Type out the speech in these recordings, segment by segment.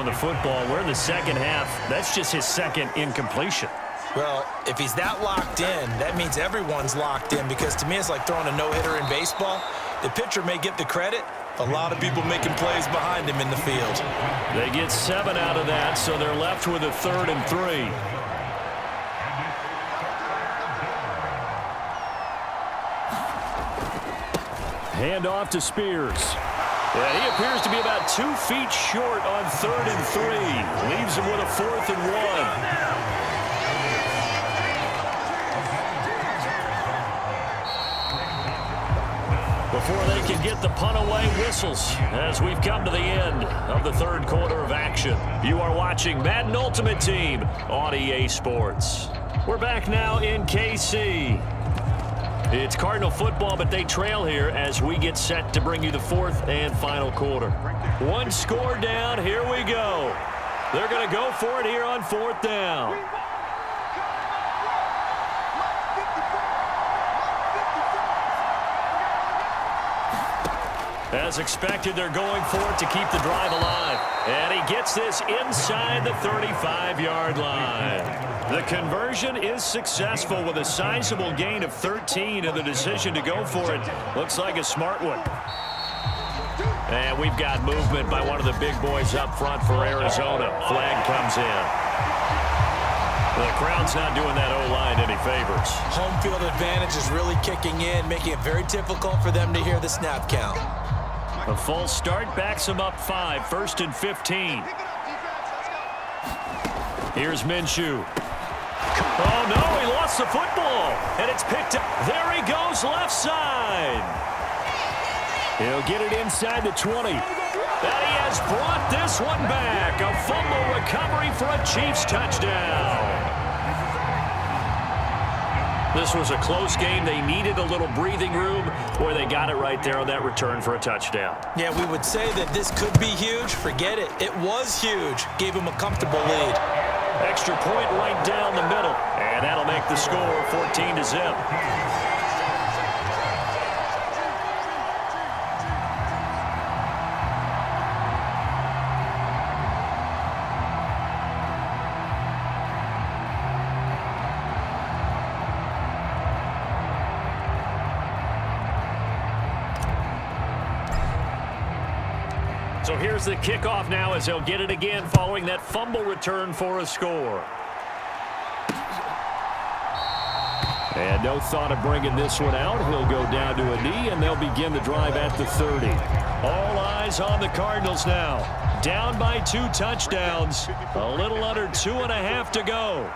the football. We're in the second half. That's just his second incompletion. Well, if he's that locked in, that means everyone's locked in, because to me it's like throwing a no-hitter in baseball. The pitcher may get the credit. A lot of people making plays behind him in the field. They get 7 out of that, so they're left with a 3rd and 3. Hand off to Spears. And he appears to be about 2 feet short on 3rd and 3. Leaves him with a 4th and 1. Before they can get the punt away, whistles as we've come to the end of the 3rd quarter of action. You are watching Madden Ultimate Team on EA Sports. We're back now in KC. It's Cardinal football, but they trail here as we get set to bring you the 4th and final quarter. 1 score down. Here we go. They're going to go for it here on 4th down. As expected, they're going for it to keep the drive alive. And he gets this inside the 35-yard line. The conversion is successful with a sizable gain of 13, and the decision to go for it looks like a smart one. And we've got movement by one of the big boys up front for Arizona. Flag comes in. The crowd's not doing that O-line any favors. Home field advantage is really kicking in, making it very difficult for them to hear the snap count. A full start backs him up 5, 1st and 15. Here's Minshew. Oh, no, he lost the football, and it's picked up. There he goes, left side. He'll get it inside the 20. And he has brought this one back. A fumble recovery for a Chiefs touchdown. This was a close game. They needed a little breathing room. Boy, they got it right there on that return for a touchdown. Yeah, we would say that this could be huge. Forget it. It was huge. Gave him a comfortable lead. Extra point right down the middle. And that'll make the score 14-0. So here's the kickoff now as they'll get it again following that fumble return for a score. And no thought of bringing this one out. He'll go down to a knee, and they'll begin the drive at the 30. All eyes on the Cardinals now. Down by 2 touchdowns. A little under 2.5 to go.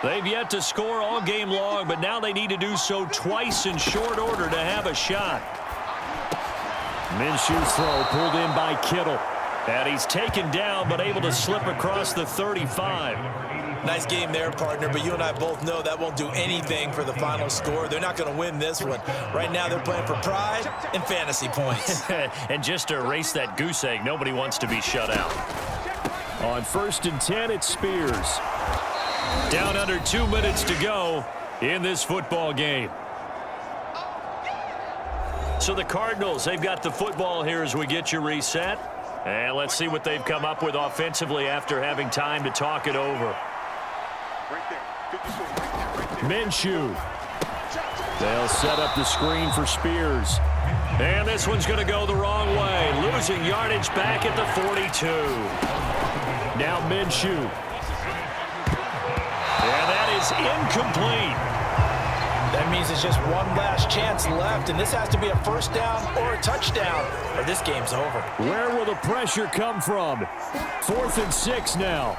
They've yet to score all game long, but now they need to do so twice in short order to have a shot. Minshew's throw pulled in by Kittle. And he's taken down but able to slip across the 35. Nice game there, partner, but you and I both know that won't do anything for the final score. They're not going to win this one. Right now they're playing for pride and fantasy points. And just to erase that goose egg, nobody wants to be shut out. On 1st and 10, it's Spears. Down under 2 minutes to go in this football game. So the Cardinals, they've got the football here as we get you reset. And let's see what they've come up with offensively after having time to talk it over. Minshew. They'll set up the screen for Spears. And this one's going to go the wrong way. Losing yardage back at the 42. Now Minshew. And that is incomplete. That means it's just one last chance left, and this has to be a 1st down or a touchdown, or this game's over. Where will the pressure come from? 4th and 6 now.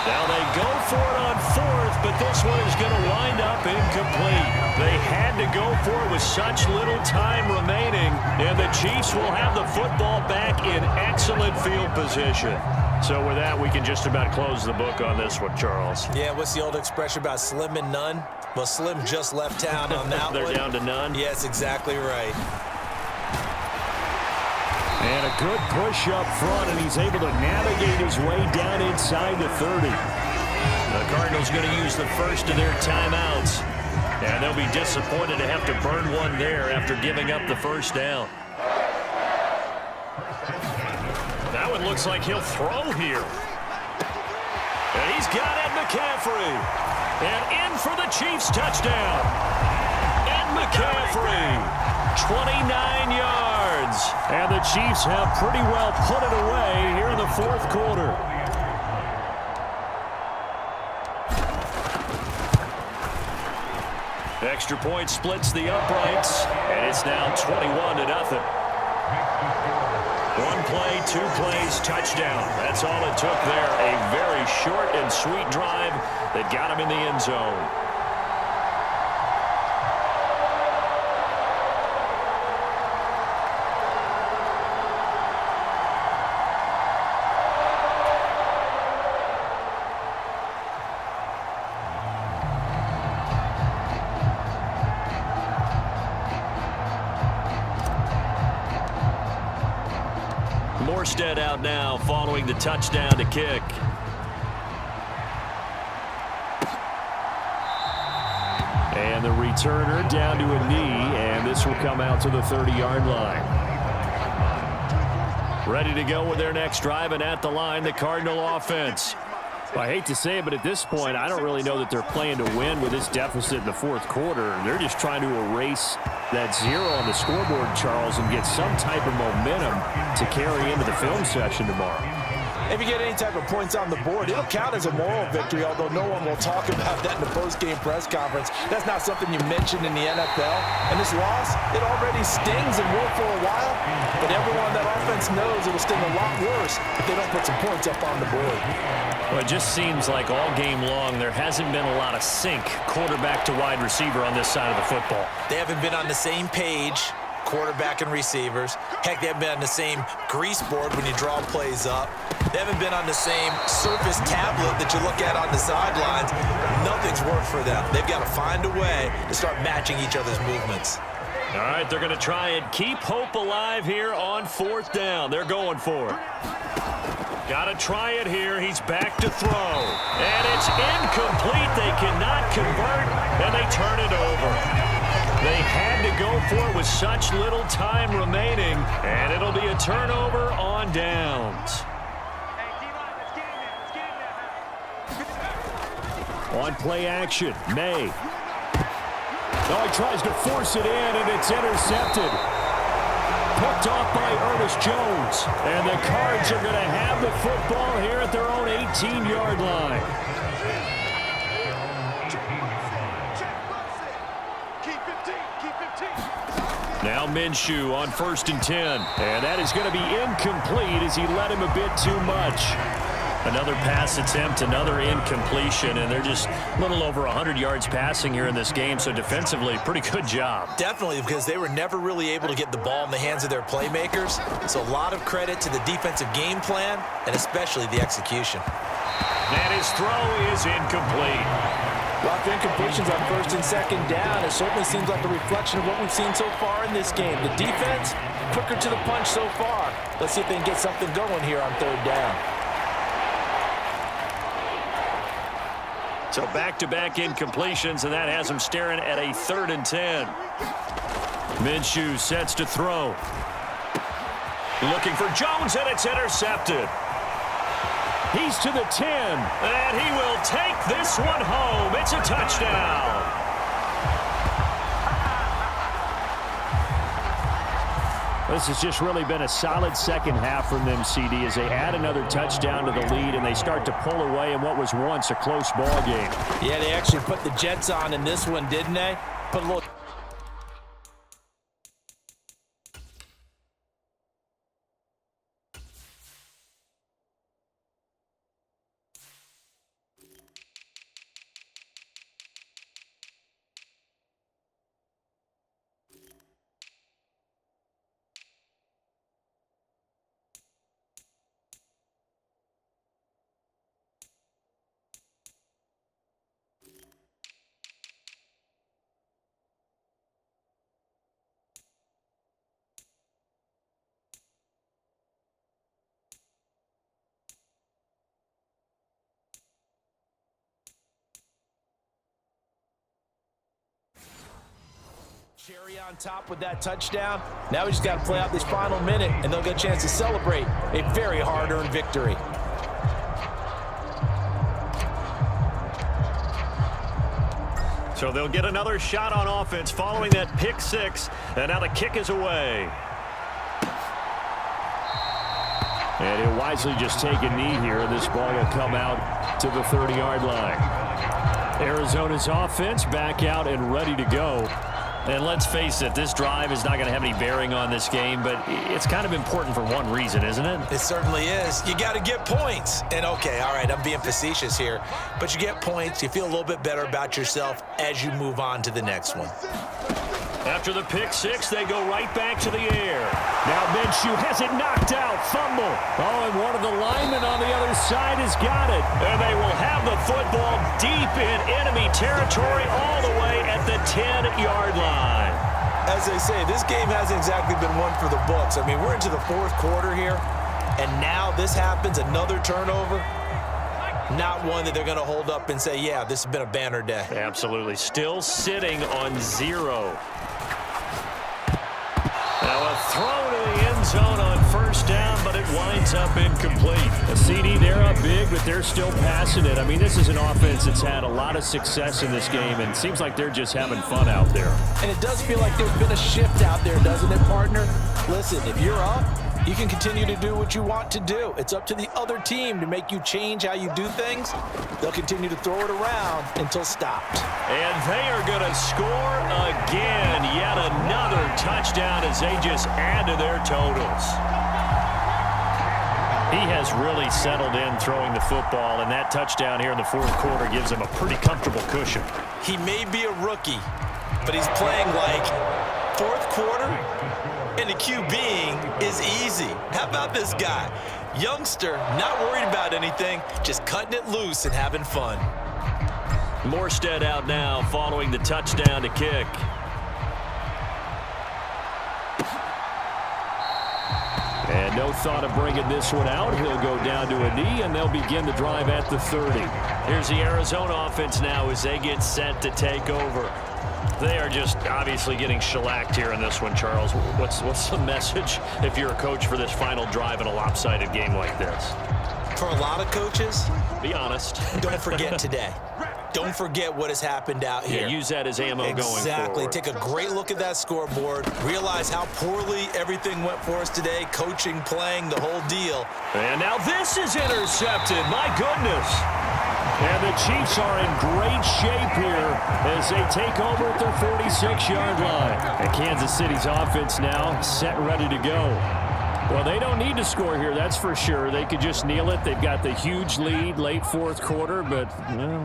Now they go for it on 4th, but this one is going to wind up incomplete. They had to go for it with such little time remaining, and the Chiefs will have the football back in excellent field position. So with that, we can just about close the book on this one, Charles. Yeah, what's the old expression about slim and none? Well, Slim just left town on that They're one. down to none? Yes, exactly right. And a good push up front, and he's able to navigate his way down inside the 30. The Cardinals going to use the first of their timeouts. And they'll be disappointed to have to burn one there after giving up the 1st down. That Now it looks like he'll throw here. And he's got Ed McCaffrey. And in for the Chiefs touchdown. Ed McCaffrey, 29 yards. And the Chiefs have pretty well put it away here in the fourth quarter. Extra point splits the uprights, and it's now 21-0. One play, 2 plays, touchdown. That's all it took there. A very short and sweet drive that got him in the end zone. Morstead out now following the touchdown to kick. And the returner down to a knee, and this will come out to the 30-yard line. Ready to go with their next drive, and at the line, the Cardinal offense. Well, I hate to say it, but at this point, I don't really know that they're playing to win with this deficit in the fourth quarter. They're just trying to erase that 0 on the scoreboard, Charles, and get some type of momentum to carry into the film session tomorrow. If you get any type of points on the board, it'll count as a moral victory, although no one will talk about that in the post-game press conference. That's not something you mentioned in the NFL. And this loss, it already stings and will for a while, but everyone on that offense knows it'll sting a lot worse if they don't put some points up on the board. Well, it just seems like all game long there hasn't been a lot of sync quarterback to wide receiver on this side of the football. They haven't been on the same page, quarterback and receivers. Heck, they haven't been on the same grease board when you draw plays up. They haven't been on the same surface tablet that you look at on the sidelines. Nothing's worked for them. They've got to find a way to start matching each other's movements. All right, they're going to try and keep hope alive here on 4th down. They're going for it. Got to try it here. He's back to throw. And it's incomplete. They cannot convert, and they turn it over. They had to go for it with such little time remaining, and it'll be a turnover on downs. On play action, May. Oh, he tries to force it in, and it's intercepted. Picked off by Ernest Jones. And the Cards are going to have the football here at their own 18-yard line. Now Minshew on 1st and 10. And that is going to be incomplete as he led him a bit too much. Another pass attempt, another incompletion, and they're just a little over 100 yards passing here in this game, so defensively, pretty good job. Definitely, because they were never really able to get the ball in the hands of their playmakers, so a lot of credit to the defensive game plan and especially the execution. And his throw is incomplete. Lots of incompletions on 1st and 2nd down. It certainly seems like a reflection of what we've seen so far in this game. The defense, quicker to the punch so far. Let's see if they can get something going here on 3rd down. So back-to-back incompletions, and that has him staring at a 3rd and 10. Minshew sets to throw. Looking for Jones, and it's intercepted. He's to the 10, and he will take this one home. It's a touchdown. This has just really been a solid second half from them, CD, as they add another touchdown to the lead and they start to pull away in what was once a close ball game. Yeah, they actually put the Jets on in this one, didn't they? Put a little... Cherry on top with that touchdown. Now we just got to play out this final minute, and they'll get a chance to celebrate a very hard-earned victory. So they'll get another shot on offense following that pick six, and now the kick is away. And he'll wisely just take a knee here. This ball will come out to the 30-yard line. Arizona's offense back out and ready to go. And let's face it, this drive is not going to have any bearing on this game, but it's kind of important for one reason, isn't it? It certainly is. You got to get points. And, okay, all right, I'm being facetious here, but you get points, you feel a little bit better about yourself as you move on to the next one. After the pick six, they go right back to the air. Now Minshew has it knocked out. Fumble. Oh, and one of the linemen on the other side has got it. And they will have the football deep in enemy territory all the way at the 10-yard line. As they say, this game hasn't exactly been one for the books. I mean, we're into the fourth quarter here, and now this happens, another turnover. Not one that they're going to hold up and say, yeah, this has been a banner day. Absolutely. Still sitting on 0. Now a throw to the end zone on first down, but it winds up incomplete. A CD, they're up big, but they're still passing it. I mean, this is an offense that's had a lot of success in this game, and it seems like they're just having fun out there. And it does feel like there's been a shift out there, doesn't it, partner? Listen, if you're up, you can continue to do what you want to do. It's up to the other team to make you change how you do things. They'll continue to throw it around until stopped. And they are going to score again. Yet another touchdown as they just add to their totals. He has really settled in throwing the football, and that touchdown here in the fourth quarter gives him a pretty comfortable cushion. He may be a rookie, but he's playing like fourth quarter. And the QBing is easy. How about this guy? Youngster, not worried about anything, just cutting it loose and having fun. Morstead out now following the touchdown to kick. And no thought of bringing this one out. He'll go down to a knee, and they'll begin the drive at the 30. Here's the Arizona offense now as they get set to take over. They are just obviously getting shellacked here in this one, Charles. What's the message if you're a coach for this final drive in a lopsided game like this? For a lot of coaches, be honest. Don't forget today. Don't forget what has happened out here. Yeah, use that as ammo going forward. Exactly. Take a great look at that scoreboard. Realize how poorly everything went for us today. Coaching, playing, the whole deal. And now this is intercepted. My goodness. And the Chiefs are in great shape here as they take over at their 46-yard line. And Kansas City's offense now set and ready to go. Well, they don't need to score here, that's for sure. They could just kneel it. They've got the huge lead late fourth quarter, but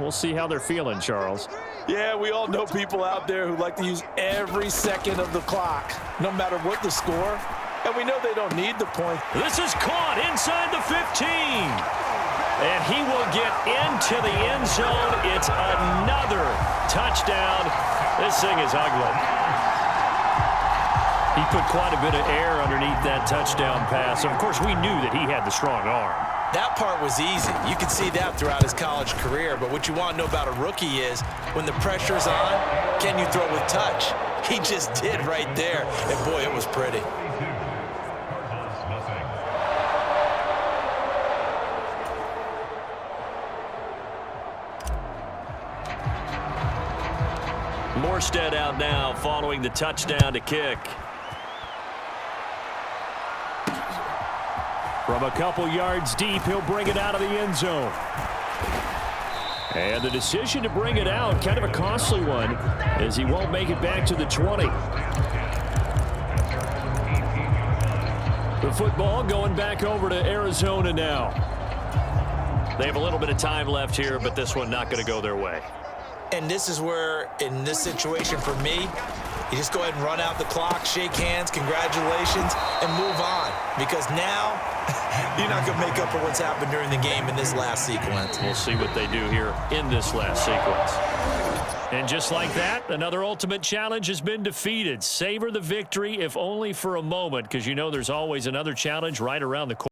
we'll see how they're feeling, Charles. Yeah, we all know people out there who like to use every second of the clock, no matter what the score. And we know they don't need the point. This is caught inside the 15. And he will get into the end zone. It's another touchdown. This thing is ugly. He put quite a bit of air underneath that touchdown pass. Of course, we knew that he had the strong arm. That part was easy. You could see that throughout his college career. But what you want to know about a rookie is when the pressure's on, can you throw with touch? He just did right there. And, boy, it was pretty. Morstead out now following the touchdown to kick. From a couple yards deep, he'll bring it out of the end zone. And the decision to bring it out, kind of a costly one, as he won't make it back to the 20. The football going back over to Arizona now. They have a little bit of time left here, but this one not going to go their way. And this is where, in this situation for me, you just go ahead and run out the clock, shake hands, congratulations, and move on. Because now, you're not going to make up for what's happened during the game in this last sequence. We'll see what they do here in this last sequence. And just like that, another ultimate challenge has been defeated. Savor the victory, if only for a moment, because you know there's always another challenge right around the corner.